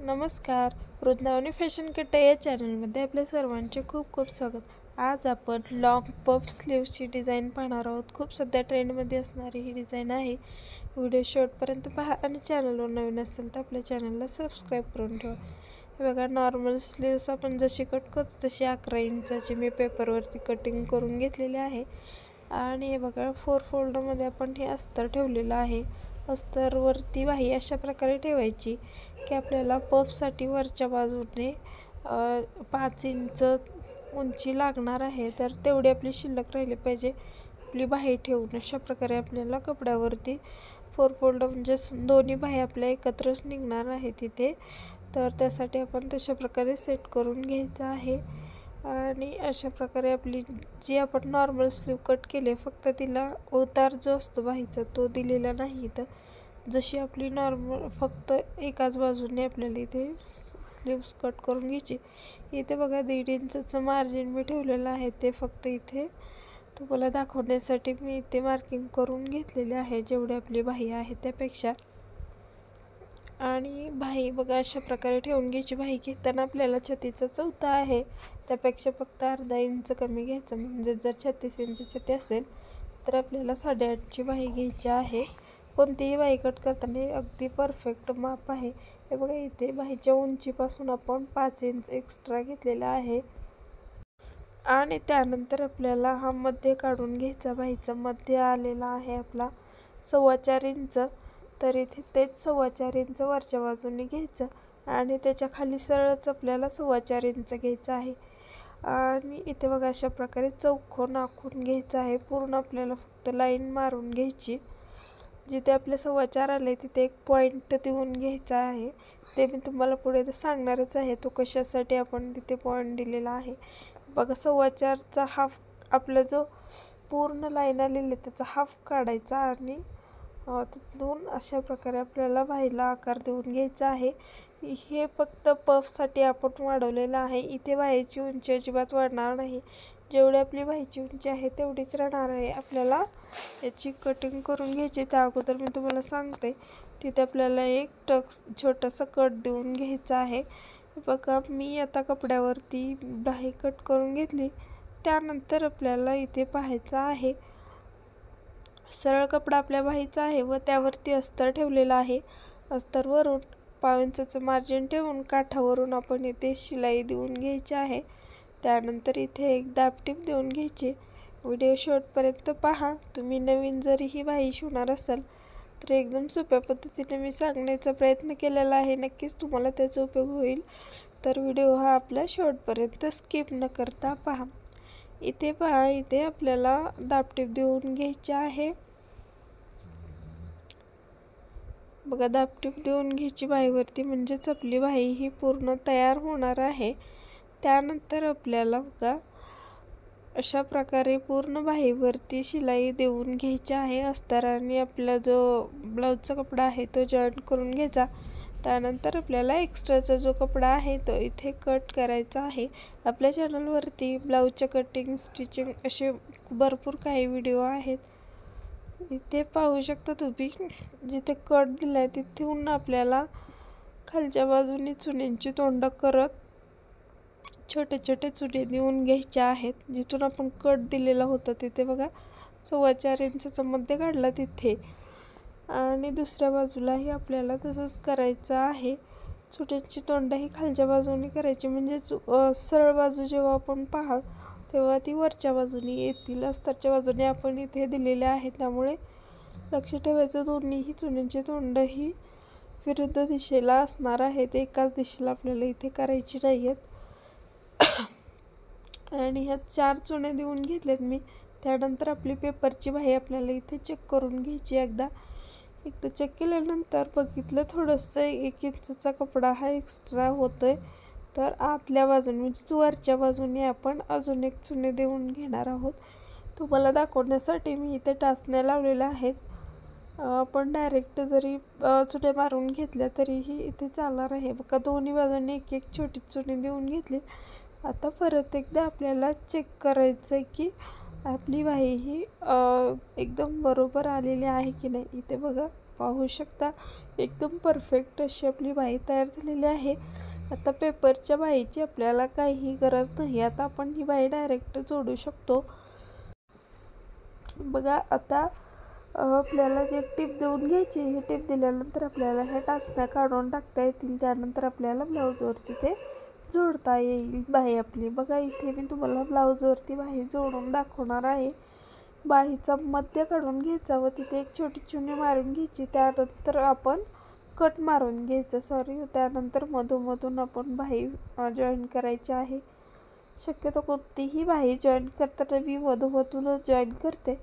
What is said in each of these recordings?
नमस्कार. वृंदावनी फॅशन किट्टा या चॅनलमध्ये आपल्या सर्वांचे खूप खूप स्वागत. आज आपण लॉंग पफ स्लीव्सची डिझाईन पाहणार आहोत. खूप सध्या ट्रेंडमध्ये असणारी ही डिझाईन आहे. व्हिडिओ शेवटपर्यंत पहा आणि चॅनलवर नवीन असेल तर आपल्या चॅनलला सबस्क्राईब करून ठेवा. हे बघा, नॉर्मल स्लीव्स आपण जशी कट करतो तशी 11 इंचाची मी पेपरवरती कटिंग करून घेतलेली आहे. आणि हे बघा, 4 फोल्डमध्ये आपण हे अस्तर ठेवलेलं आहे. अस्तरवरती बाही अशा प्रकारे ठेवायची की आपल्याला पफसाठी वरच्या बाजूने 5 इंच उंची लागणार आहे, तर तेवढी आपली शिल्लक राहिली पाहिजे आपली बाही ठेवून. अशा प्रकारे आपल्याला कपड्यावरती 4 फोल्ड म्हणजे दोन्ही बाही आपल्या एकत्रच निघणार आहे तिथे. तर त्यासाठी आपण तशा प्रकारे सेट करून घ्यायचं आहे. आणि अशा प्रकारे आपली जी आपण नॉर्मल स्लीव कट केली, फक्त तिला उतार जो असतो बाहीचा तो दिलेला नाही. तर जशी आपली नॉर्मल फक्त एकाच बाजूने आपल्याला इथे स्लीव्स कट करून घ्यायची. इथे बघा 1.5 इंचचं मार्जिन मी ठेवलेलं आहे, ते फक्त इथे तुम्हाला दाखवण्यासाठी मी इथे मार्किंग करून घेतलेले आहे, जेवढी आपली बाही आहे त्यापेक्षा. आणि बाही बघा अशा प्रकारे ठेवून घ्यायची. बाही घेताना आपल्याला छातीचा चौथा आहे त्यापेक्षा फक्त अर्धा इंच कमी घ्यायचं. म्हणजे जर 36 इंच छाती असेल तर आपल्याला 8.5ची बाही घ्यायची आहे. कोणतीही बाही कट करताना अगदी परफेक्ट माप आहे. हे बघा, इथे बाहीच्या उंचीपासून आपण 5 इंच एक्स्ट्रा घेतलेला आहे. आणि त्यानंतर आपल्याला हा मध्य काढून घ्यायचा. बाहीचा मध्य आलेला आहे आपला 4.25 इंच. तर इथे तेच 4.25 इंच वरच्या बाजूने घ्यायचं आणि त्याच्या खाली सरळच आपल्याला 4.25 इंच घ्यायचं आहे. आणि इथे बघा अशा प्रकारे चौकोन आखून घ्यायचा आहे. पूर्ण आपल्याला फक्त लाईन मारून घ्यायची. जिथे आपले 4.25 आले तिथे एक पॉईंट देऊन घ्यायचा आहे. ते मी तुम्हाला पुढे सांगणारच आहे, तो कशासाठी आपण तिथे पॉईंट दिलेला आहे. बघा, 4.25चा हाफ आपला जो पूर्ण लाईन आलेली आहे त्याचा हाफ काढायचा आणि तिथून अशा प्रकारे आपल्याला बाहीला आकार देऊन घ्यायचा आहे. हे फक्त पफसाठी आपण वाढवलेलं आहे. इथे बाहीची उंची अजिबात वाढणार नाही. जेवढी आपली बाहीची उंची आहे तेवढीच राहणार आहे. आपल्याला याची कटिंग करून घ्यायची. त्या अगोदर मी तुम्हाला सांगते, तिथे आपल्याला एक छोटासा कट देऊन घ्यायचा आहे. बघा, मी आता कपड्यावरती बाही कट करून घेतली. त्यानंतर आपल्याला इथे पाहायचं आहे, सरळ कपडा आपल्या बाहीचा आहे व त्यावरती अस्तर ठेवलेला आहे. अस्तरवरून 1.5 इंचचं मार्जिन ठेवून काठावरून आपण इथे शिलाई देऊन घ्यायची आहे. त्यानंतर इथे एक दाबटीप देऊन घ्यायची. व्हिडिओ शेवटपर्यंत पहा. तुम्ही नवीन जरी ही बाही शिवणार असाल तर एकदम सोप्या पद्धतीने मी सांगण्याचा प्रयत्न केलेला आहे. नक्कीच तुम्हाला त्याचा उपयोग होईल. तर व्हिडिओ हा आपला शेवटपर्यंत स्किप न करता पहा. इथे पहा, इथे आपल्याला दाबटीप देऊन घ्यायची आहे. बघा, दाबटीप देऊन घ्यायची बाहीवरती, म्हणजेच आपली बाही ही पूर्ण तयार होणार आहे. त्यानंतर आपल्याला बघा अशा प्रकारे पूर्ण बाहीवरती शिलाई देऊन घ्यायची आहे. अस्तराने आपला जो ब्लाऊजचा कपडा आहे तो जॉईंट करून घ्यायचा. त्यानंतर आपल्याला एक्स्ट्राचा जो कपडा आहे तो इथे कट करायचा आहे. आपल्या चॅनलवरती ब्लाऊजच्या कटिंग, स्टिचिंग असे भरपूर काही व्हिडिओ आहेत. इथे पाहू शकता तुम्ही, जिथे कट दिला आहे तिथून आपल्याला खालच्या बाजूने चुन्यांची तोंड करत छोटे छोटे चुने देऊन घ्यायचे आहेत. जिथून आपण कट दिलेला होता तिथे बघा 4.25 इंचचा मध्य काढला तिथे. आणि दुसऱ्या बाजूलाही आपल्याला तसंच करायचं आहे. चुन्यांची तोंड ही खालच्या बाजूने करायची, म्हणजे सरळ बाजू जेव्हा आपण पाहाल तेव्हा ती वरच्या बाजूने येतील. अस्तरच्या बाजूने आपण इथे दिलेले आहे, त्यामुळे लक्ष ठेवायचं दोन्हीही चुन्यांची तोंड ही विरुद्ध दिशेला असणार आहेत. एकाच दिशेला आपल्याला इथे करायची नाही आहेत. आणि ह्या 4 चुने देऊन घेतल्यात मी. त्यानंतर आपली पेपरची बाही आपल्याला इथे चेक करून घ्यायची. एकदा चेक केल्यानंतर बघितलं थोडंसं 1 इंचचा कपडा हा एक्स्ट्रा होतोय, तर आतल्या बाजूने म्हणजे वरच्या बाजूने आपण अजून एक चुने देऊन घेणार आहोत. तुम्हाला दाखवण्यासाठी मी इथे टाचण्या लावलेल्या आहेत. आपण डायरेक्ट जरी चुने मारून घेतल्या तरीही इथे चालणार आहे. बघा, दोन्ही बाजूने एक एक छोटी चुनी देऊन घेतली. आता परत एकदा आपल्याला चेक करायचं आहे की आपली बाही ही एकदम बरोबर आलेली आहे की नाही. इथे बघा, पाहू शकता एकदम परफेक्ट अशी आपली बाही तयार झालेली आहे. आता पेपरच्या बाहीची आपल्याला काही गरज नाही. आता आपण ही बाही डायरेक्ट जोडू शकतो. बघा आता आपल्याला जी टीप देऊन घ्यायची. ही टीप दिल्यानंतर आपल्याला ह्या टाचण्या काढून टाकता येतील. त्यानंतर आपल्याला ब्लाऊजवरती ते जोडता येईल बाही आपली. बघा इथे मी तुम्हाला ब्लाऊजवरती बाही जोडून दाखवणार आहे. बाहीचा मध्य काढून घ्यायचा व तिथे एक छोटी चुनी मारून घ्यायची. त्यानंतर आपण कट मारून घ्यायचं त्यानंतर मधोमधून आपण बाही जॉईन करायची आहे. शक्यतो कोणतीही बाही जॉईन करताना मी मधोमधूनच जॉईन करते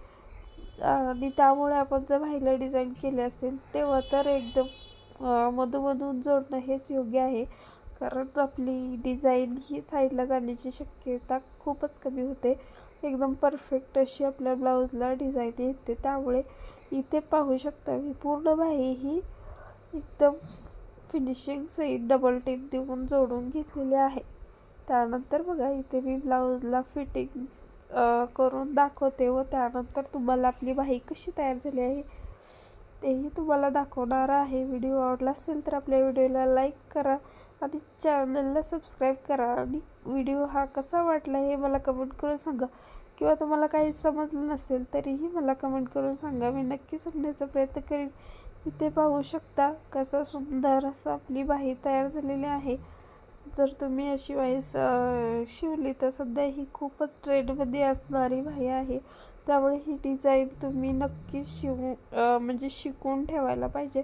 आणि त्यामुळे आपण जर बाहीला डिझाईन केले असेल तेव्हा तर एकदम मधोमधून जोडणं हेच योग्य आहे. कारण आपली डिझाईन ही साईडला जाण्याची शक्यता खूपच कमी होते. एकदम परफेक्ट अशी आपल्या ब्लाऊजला डिझाईन येते. त्यामुळे इथे पाहू शकता मी पूर्ण बाही ही एकदम फिनिशिंग सहित डबल टिप देऊन जोडून घेतलेली आहे. त्यानंतर बघा इथे मी ब्लाऊजला फिटिंग करून दाखवते व त्यानंतर तुम्हाला आपली बाही कशी तयार झाली आहे तेही तुम्हाला दाखवणार आहे. व्हिडिओ आवडला असेल तर आपल्या व्हिडिओला लाईक करा आणि चॅनलला सबस्क्राईब करा आणि व्हिडिओ हा कसा वाटला हे मला कमेंट करून सांगा. किंवा तुम्हाला काही समजलं नसेल तरीही मला कमेंट करून सांगा. मी नक्की सांगण्याचा प्रयत्न करीन. इथे पाहू शकता कसं सुंदर असं आपली बाही तयार झालेली आहे. जर तुम्ही अशी बाही शिवली तर सध्या ही खूपच ट्रेंडमध्ये असणारी बाही आहे. त्यामुळे ही डिझाईन तुम्ही नक्की म्हणजे शिकून ठेवायला पाहिजे.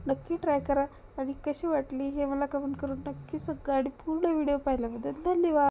नक्की ट्राय करा आणि कशी वाटली हे मला कमेंट करून नक्की सांगा आणि पूर्ण व्हिडिओ पाहिल्याबद्दल धन्यवाद.